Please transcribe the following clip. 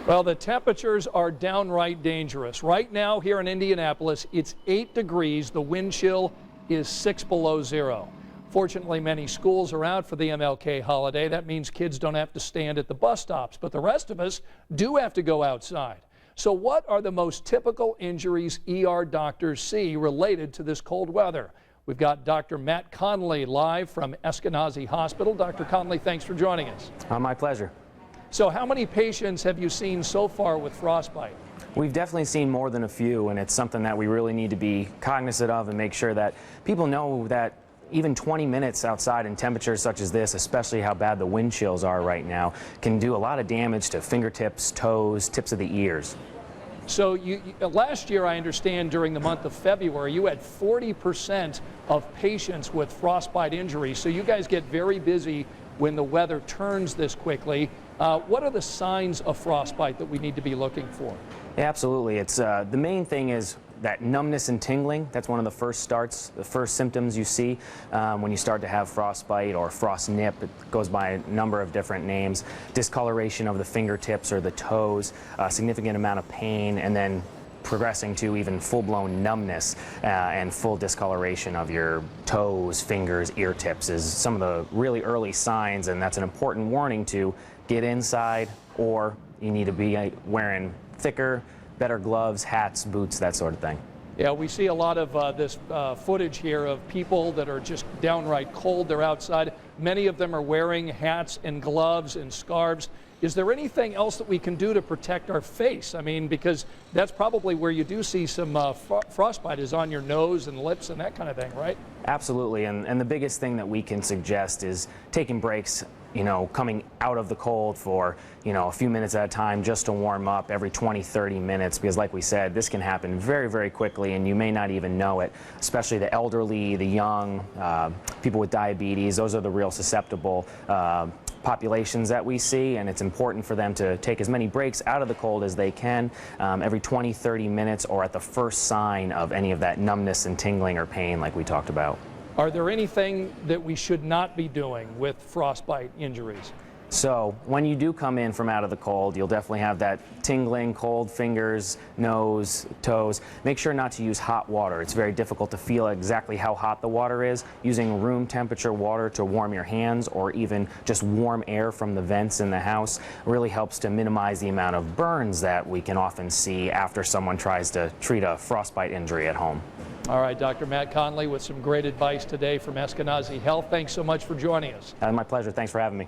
Well, the temperatures are downright dangerous. Right now here in Indianapolis, it's 8 degrees. The wind chill is 6 below zero. Fortunately, many schools are out for the MLK holiday. That means kids don't have to stand at the bus stops, but the rest of us do have to go outside. So what are the most typical injuries ER doctors see related to this cold weather? We've got Dr. Matt Conley live from Eskenazi Hospital. Dr. Conley, thanks for joining us. My pleasure. So how many patients have you seen so far with frostbite? We've definitely seen more than a few, and it's something that we really need to be cognizant of and make sure that people know that even 20 minutes outside in temperatures such as this, especially how bad the wind chills are right now, can do a lot of damage to fingertips, toes, tips of the ears. So last year, I understand, during the month of February, you had 40% of patients with frostbite injuries. So you guys get very busy when the weather turns this quickly. What are the signs of frostbite that we need to be looking for? Yeah, absolutely. It's the main thing is that numbness and tingling. That's one of the first symptoms you see when you start to have frostbite or frost nip. It goes by a number of different names. Discoloration of the fingertips or the toes, a significant amount of pain, and then progressing to even full-blown numbness and full discoloration of your toes, fingers, ear tips is some of the really early signs, and that's an important warning to get inside, or you need to be wearing thicker, better gloves, hats, boots, that sort of thing. Yeah, we see a lot of this footage here of people that are just downright cold. They're outside. Many of them are wearing hats and gloves and scarves. Is there anything else that we can do to protect our face? I mean, because that's probably where you do see some frostbite is on your nose and lips and that kind of thing, right? Absolutely, and the biggest thing that we can suggest is taking breaks, coming out of the cold for, a few minutes at a time just to warm up every 20, 30 minutes, because like we said, this can happen very, very quickly and you may not even know it, especially the elderly, the young, people with diabetes. Those are the real susceptible populations that we see, and it's important for them to take as many breaks out of the cold as they can every 20, 30 minutes or at the first sign of any of that numbness and tingling or pain like we talked about. Are there anything that we should not be doing with frostbite injuries? So when you do come in from out of the cold, you'll definitely have that tingling, cold fingers, nose, toes. Make sure not to use hot water. It's very difficult to feel exactly how hot the water is. Using room temperature water to warm your hands or even just warm air from the vents in the house really helps to minimize the amount of burns that we can often see after someone tries to treat a frostbite injury at home. All right, Dr. Matt Conley with some great advice today from Eskenazi Health. Thanks so much for joining us. My pleasure. Thanks for having me.